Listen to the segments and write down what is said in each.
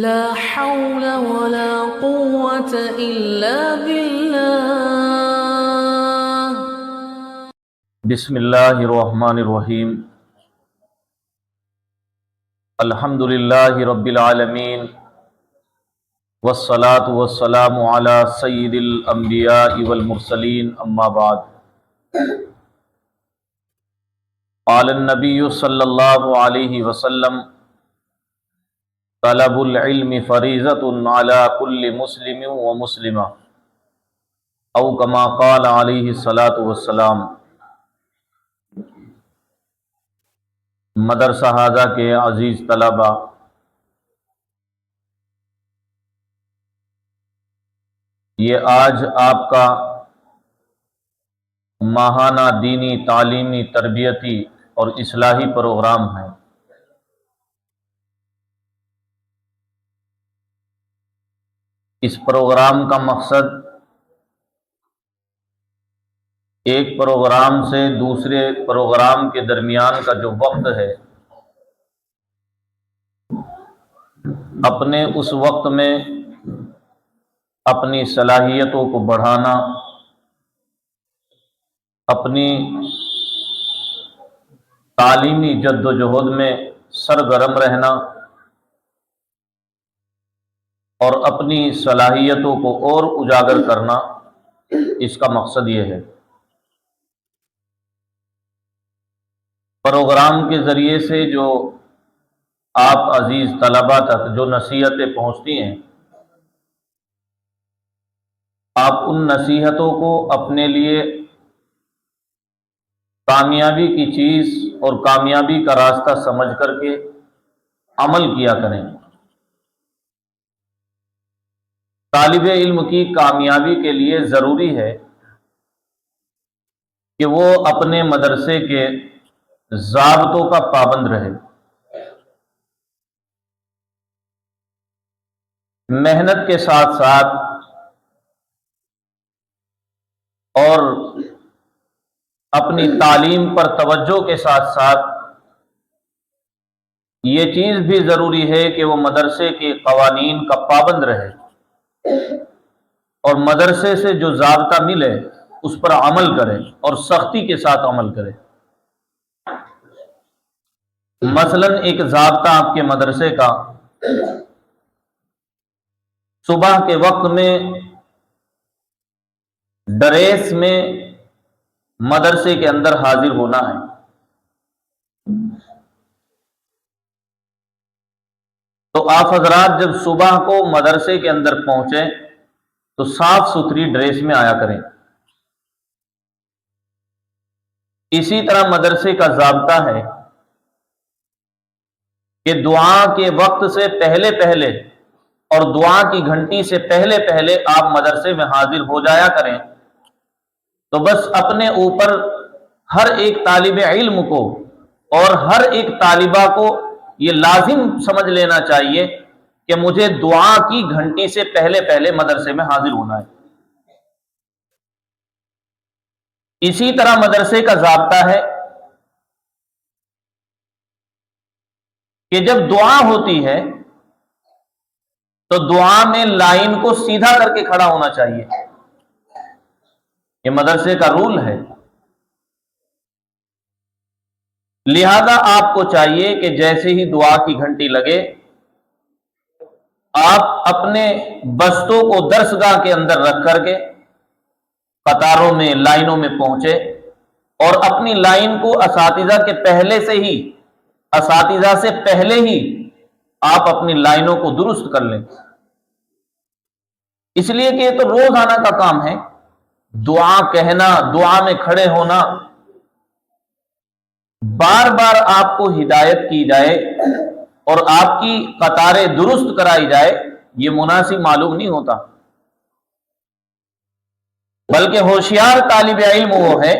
لا حول ولا قوة إلا بالله. بسم اللہ الرحمن الرحیم. الحمد للہ رب العالمین والصلاة والسلام علی سید الانبیاء والمرسلین، اما بعد. قال النبی صلی اللہ علیہ وسلم: طلب العلم فریضۃ علی کل مسلم ومسلمہ، او کما قال علیہ الصلاۃ والسلام. مدرسہ ہذا کے عزیز طلباء، یہ آج آپ کا ماہانہ دینی، تعلیمی، تربیتی اور اصلاحی پروگرام ہے. اس پروگرام کا مقصد ایک پروگرام سے دوسرے پروگرام کے درمیان کا جو وقت ہے، اپنے اس وقت میں اپنی صلاحیتوں کو بڑھانا، اپنی تعلیمی جد و جہد میں سرگرم رہنا اور اپنی صلاحیتوں کو اور اجاگر کرنا، اس کا مقصد یہ ہے. پروگرام کے ذریعے سے جو آپ عزیز طلباء تک جو نصیحتیں پہنچتی ہیں، آپ ان نصیحتوں کو اپنے لیے کامیابی کی چیز اور کامیابی کا راستہ سمجھ کر کے عمل کیا کریں. طالب علم کی کامیابی کے لیے ضروری ہے کہ وہ اپنے مدرسے کے ضابطوں کا پابند رہے، محنت کے ساتھ ساتھ اور اپنی تعلیم پر توجہ کے ساتھ ساتھ یہ چیز بھی ضروری ہے کہ وہ مدرسے کے قوانین کا پابند رہے اور مدرسے سے جو ضابطہ ملے اس پر عمل کرے اور سختی کے ساتھ عمل کرے. مثلا ایک ضابطہ آپ کے مدرسے کا، صبح کے وقت میں ڈریس میں مدرسے کے اندر حاضر ہونا ہے. تو آپ حضرات جب صبح کو مدرسے کے اندر پہنچیں تو صاف ستھری ڈریس میں آیا کریں. اسی طرح مدرسے کا ضابطہ ہے کہ دعا کے وقت سے پہلے پہلے اور دعا کی گھنٹی سے پہلے پہلے آپ مدرسے میں حاضر ہو جایا کریں. تو بس اپنے اوپر ہر ایک طالب علم کو اور ہر ایک طالبہ کو یہ لازم سمجھ لینا چاہیے کہ مجھے دعا کی گھنٹی سے پہلے پہلے مدرسے میں حاضر ہونا ہے. اسی طرح مدرسے کا ضابطہ ہے کہ جب دعا ہوتی ہے تو دعا میں لائن کو سیدھا کر کے کھڑا ہونا چاہیے. یہ مدرسے کا رول ہے. لہذا آپ کو چاہیے کہ جیسے ہی دعا کی گھنٹی لگے آپ اپنے بستوں کو درسگاہ کے اندر رکھ کر کے قطاروں میں، لائنوں میں پہنچے اور اپنی لائن کو اساتذہ سے پہلے ہی آپ اپنی لائنوں کو درست کر لیں. اس لیے کہ یہ تو روزانہ کا کام ہے. دعا کہنا، دعا میں کھڑے ہونا، بار بار آپ کو ہدایت کی جائے اور آپ کی قطاریں درست کرائی جائے، یہ مناسب معلوم نہیں ہوتا. بلکہ ہوشیار طالب علم وہ ہے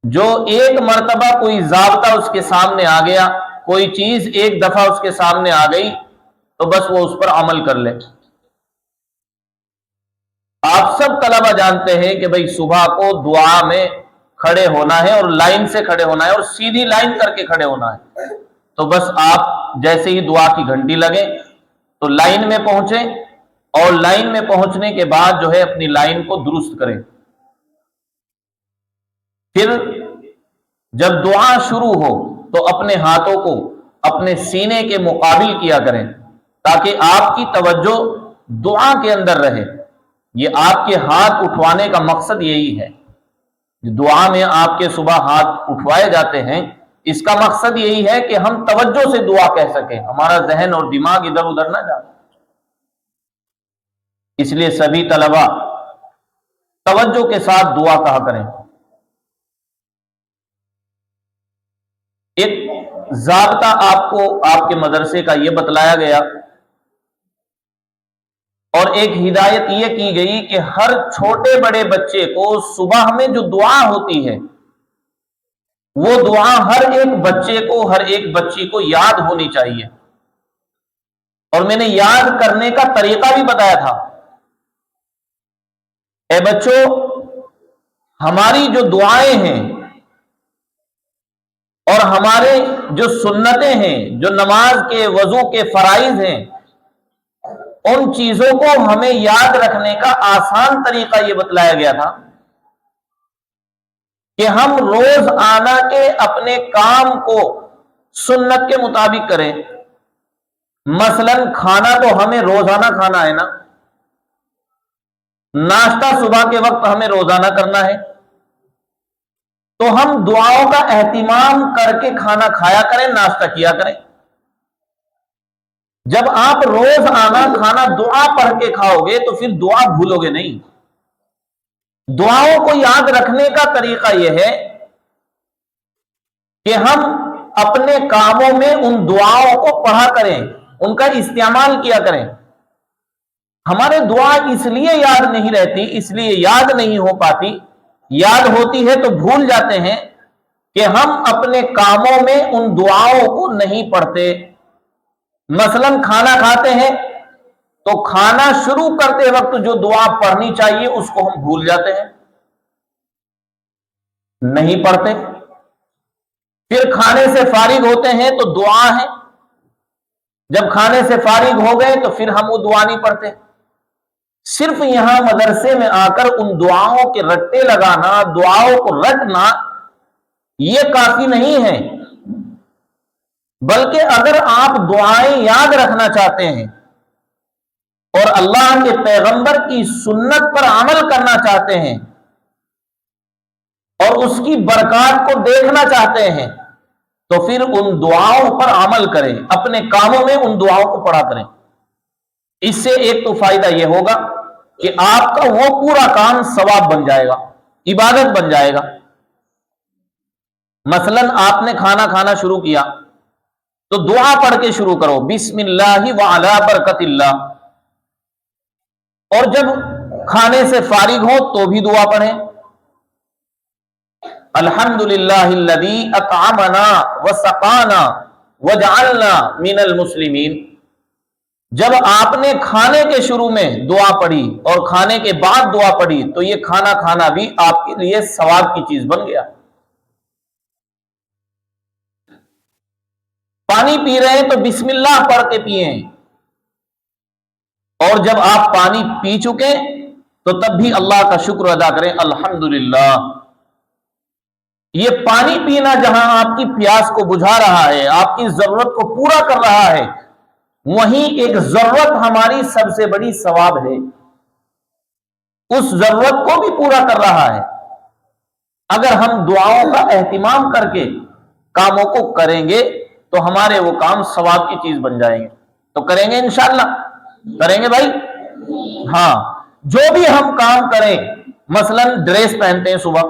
جو ایک مرتبہ کوئی ضابطہ اس کے سامنے آ گیا، کوئی چیز ایک دفعہ اس کے سامنے آ گئی تو بس وہ اس پر عمل کر لے. آپ سب طلبہ جانتے ہیں کہ بھئی صبح کو دعا میں کھڑے ہونا ہے اور لائن سے کھڑے ہونا ہے اور سیدھی لائن کر کے کھڑے ہونا ہے. تو بس آپ جیسے ہی دعا کی گھنٹی لگے تو لائن میں پہنچیں، اور لائن میں پہنچنے کے بعد جو ہے اپنی لائن کو درست کریں۔ پھر جب دعا شروع ہو تو اپنے ہاتھوں کو اپنے سینے کے مقابل کیا کریں تاکہ آپ کی توجہ دعا کے اندر رہے۔ یہ آپ کے ہاتھ اٹھوانے کا مقصد یہی ہے، دعا میں آپ کے صبح ہاتھ اٹھوائے جاتے ہیں، اس کا مقصد یہی ہے کہ ہم توجہ سے دعا کہہ سکیں، ہمارا ذہن اور دماغ ادھر ادھر نہ جائے۔ اس لیے سبھی طلباء توجہ کے ساتھ دعا کہا کریں۔ ایک ضابطہ آپ کو آپ کے مدرسے کا یہ بتلایا گیا اور ایک ہدایت یہ کی گئی کہ ہر چھوٹے بڑے بچے کو صبح میں جو دعا ہوتی ہے وہ دعا ہر ایک بچے کو، ہر ایک بچی کو یاد ہونی چاہیے، اور میں نے یاد کرنے کا طریقہ بھی بتایا تھا۔ اے بچوں، ہماری جو دعائیں ہیں اور ہمارے جو سنتیں ہیں، جو نماز کے وضو کے فرائض ہیں، ان چیزوں کو ہمیں یاد رکھنے کا آسان طریقہ یہ بتلایا گیا تھا کہ ہم روز آنا کے اپنے کام کو سنت کے مطابق کریں۔ مثلا کھانا تو ہمیں روزانہ کھانا ہے نا، ناشتہ صبح کے وقت ہمیں روزانہ کرنا ہے، تو ہم دعاؤں کا اہتمام کر کے کھانا کھایا کریں، ناشتہ کیا کریں۔ جب آپ روز آنا کھانا دعا پڑھ کے کھاؤ گے تو پھر دعا بھولو گے نہیں۔ دعاؤں کو یاد رکھنے کا طریقہ یہ ہے کہ ہم اپنے کاموں میں ان دعاؤں کو پڑھا کریں، ان کا استعمال کیا کریں۔ ہمارے دعا اس لیے یاد نہیں رہتی، اس لیے یاد نہیں ہو پاتی، یاد ہوتی ہے تو بھول جاتے ہیں کہ ہم اپنے کاموں میں ان دعاؤں کو نہیں پڑھتے۔ مثلا کھانا کھاتے ہیں تو کھانا شروع کرتے وقت جو دعا پڑھنی چاہیے اس کو ہم بھول جاتے ہیں، نہیں پڑھتے۔ پھر کھانے سے فارغ ہوتے ہیں تو دعا ہے، جب کھانے سے فارغ ہو گئے تو پھر ہم وہ دعا نہیں پڑھتے۔ صرف یہاں مدرسے میں آ کر ان دعاؤں کے رٹے لگانا، دعاؤں کو رٹنا، یہ کافی نہیں ہے، بلکہ اگر آپ دعائیں یاد رکھنا چاہتے ہیں اور اللہ کے پیغمبر کی سنت پر عمل کرنا چاہتے ہیں اور اس کی برکات کو دیکھنا چاہتے ہیں تو پھر ان دعاؤں پر عمل کریں، اپنے کاموں میں ان دعاؤں کو پڑھا کریں۔ اس سے ایک تو فائدہ یہ ہوگا کہ آپ کا وہ پورا کام ثواب بن جائے گا، عبادت بن جائے گا۔ مثلا آپ نے کھانا کھانا شروع کیا تو دعا پڑھ کے شروع کرو، بسم اللہ وعلی برکت اللہ، اور جب کھانے سے فارغ ہو تو بھی دعا پڑھیں، الحمدللہ الذی اطعمنا وسقانا وجعلنا من المسلمین۔ جب آپ نے کھانے کے شروع میں دعا پڑھی اور کھانے کے بعد دعا پڑھی تو یہ کھانا کھانا بھی آپ کے لیے ثواب کی چیز بن گیا۔ پانی پی رہے ہیں تو بسم اللہ پڑھ کے پئیں، اور جب آپ پانی پی چکے تو تب بھی اللہ کا شکر ادا کریں، الحمدللہ۔ یہ پانی پینا جہاں آپ کی پیاس کو بجھا رہا ہے، آپ کی ضرورت کو پورا کر رہا ہے، وہیں ایک ضرورت ہماری سب سے بڑی ثواب ہے، اس ضرورت کو بھی پورا کر رہا ہے۔ اگر ہم دعاؤں کا اہتمام کر کے کاموں کو کریں گے تو ہمارے وہ کام ثواب کی چیز بن جائیں گے۔ تو کریں گے انشاءاللہ، کریں گے بھائی؟ ہاں، جو بھی ہم کام کریں، مثلا ڈریس پہنتے ہیں صبح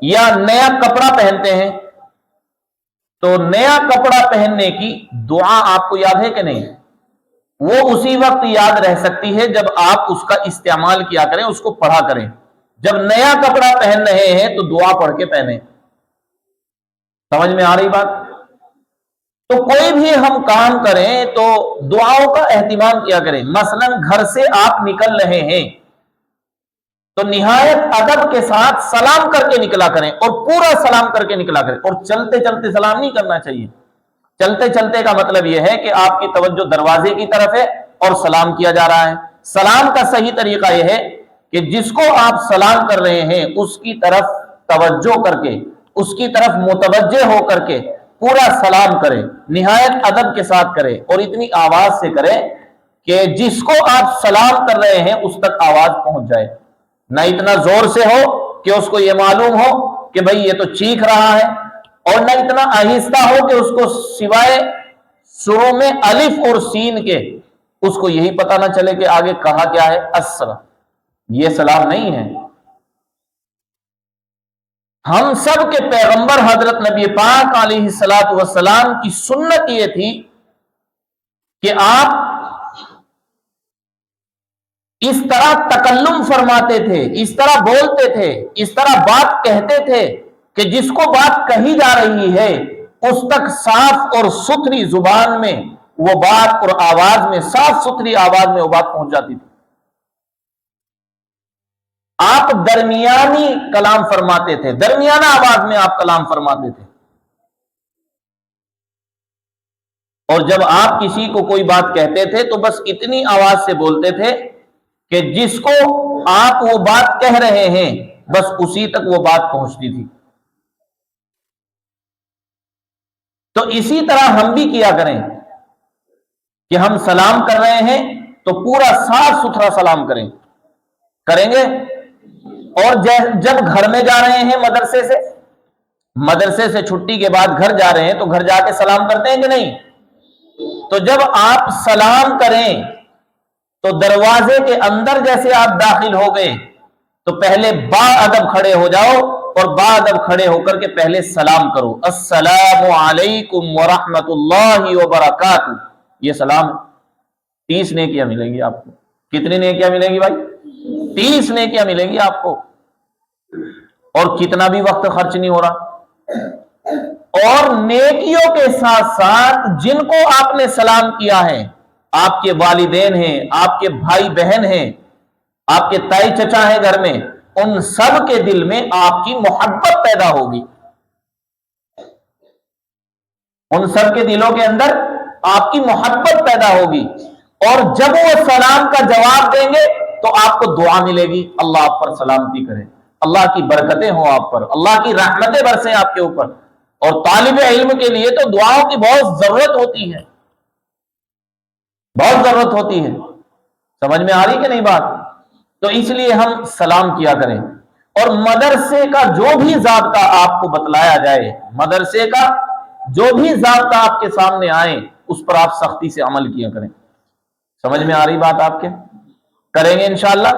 یا نیا کپڑا پہنتے ہیں تو نیا کپڑا پہننے کی دعا آپ کو یاد ہے کہ نہیں؟ وہ اسی وقت یاد رہ سکتی ہے جب آپ اس کا استعمال کیا کریں، اس کو پڑھا کریں۔ جب نیا کپڑا پہن رہے ہیں تو دعا پڑھ کے پہنیں۔ سمجھ میں آ رہی بات؟ تو کوئی بھی ہم کام کریں تو دعاؤں کا اہتمام کیا کریں۔ مثلا گھر سے آپ نکل رہے ہیں تو نہایت ادب کے ساتھ سلام کر کے نکلا کریں، اور پورا سلام کر کے نکلا کریں، اور چلتے چلتے سلام نہیں کرنا چاہیے۔ چلتے چلتے کا مطلب یہ ہے کہ آپ کی توجہ دروازے کی طرف ہے اور سلام کیا جا رہا ہے۔ سلام کا صحیح طریقہ یہ ہے کہ جس کو آپ سلام کر رہے ہیں اس کی طرف توجہ کر کے، اس کی طرف متوجہ ہو کر کے پورا سلام کرے، نہایت ادب کے ساتھ کرے، اور اتنی آواز سے کرے کہ جس کو آپ سلام کر رہے ہیں اس تک آواز پہنچ جائے، نہ اتنا زور سے ہو کہ اس کو یہ معلوم ہو کہ بھئی یہ تو چیخ رہا ہے، اور نہ اتنا آہستہ ہو کہ اس کو سوائے شروع میں الف اور سین کے اس کو یہی پتہ نہ چلے کہ آگے کہا کیا ہے، السلام۔ یہ سلام نہیں ہے۔ ہم سب کے پیغمبر حضرت نبی پاک علیہ الصلوۃ والسلام کی سنت یہ تھی کہ آپ اس طرح تکلم فرماتے تھے، اس طرح بولتے تھے، اس طرح بات کہتے تھے کہ جس کو بات کہی جا رہی ہے اس تک صاف اور ستھری زبان میں وہ بات، اور آواز میں، صاف ستھری آواز میں وہ بات پہنچ جاتی تھی۔ آپ درمیانی کلام فرماتے تھے، درمیانہ آواز میں آپ کلام فرماتے تھے، اور جب آپ کسی کو کوئی بات کہتے تھے تو بس اتنی آواز سے بولتے تھے کہ جس کو آپ وہ بات کہہ رہے ہیں بس اسی تک وہ بات پہنچتی تھی۔ تو اسی طرح ہم بھی کیا کریں کہ ہم سلام کر رہے ہیں تو پورا صاف ستھرا سلام کریں گے، اور جب گھر میں جا رہے ہیں مدرسے سے چھٹی کے بعد گھر جا رہے ہیں تو گھر جا کے سلام کرتے ہیں کہ نہیں؟ تو جب آپ سلام کریں تو دروازے کے اندر جیسے آپ داخل ہو گئے تو پہلے با ادب کھڑے ہو جاؤ، اور با ادب کھڑے ہو کر کے پہلے سلام کرو، السلام علیکم ورحمۃ اللہ وبرکاتہ۔ یہ سلام 30 نیکیاں ملیں گی آپ کو۔ کتنی نیکیاں ملیں گی بھائی؟ 30 نیکیاں ملیں گی آپ کو، اور کتنا بھی وقت خرچ نہیں ہو رہا۔ اور نیکیوں کے ساتھ ساتھ جن کو آپ نے سلام کیا ہے، آپ کے والدین ہیں، آپ کے بھائی بہن ہیں، آپ کے تائی چچا ہیں گھر میں، ان سب کے دل میں آپ کی محبت پیدا ہوگی، ان سب کے دلوں کے اندر آپ کی محبت پیدا ہوگی، اور جب وہ سلام کا جواب دیں گے تو آپ کو دعا ملے گی، اللہ آپ پر سلامتی کرے، اللہ کی برکتیں ہوں آپ پر، اللہ کی رحمتیں برسیں آپ کے اوپر۔ اور طالب علم کے لیے تو دعاؤں کی بہت ضرورت ہوتی ہے، بہت ضرورت ہوتی ہے۔ سمجھ میں آ رہی کہ نہیں بات؟ تو اس لیے ہم سلام کیا کریں، اور مدرسے کا جو بھی ضابطہ آپ کو بتلایا جائے، مدرسے کا جو بھی ضابطہ آپ کے سامنے آئے اس پر آپ سختی سے عمل کیا کریں۔ سمجھ میں آ رہی بات آپ کے؟ کریں گے انشاءاللہ۔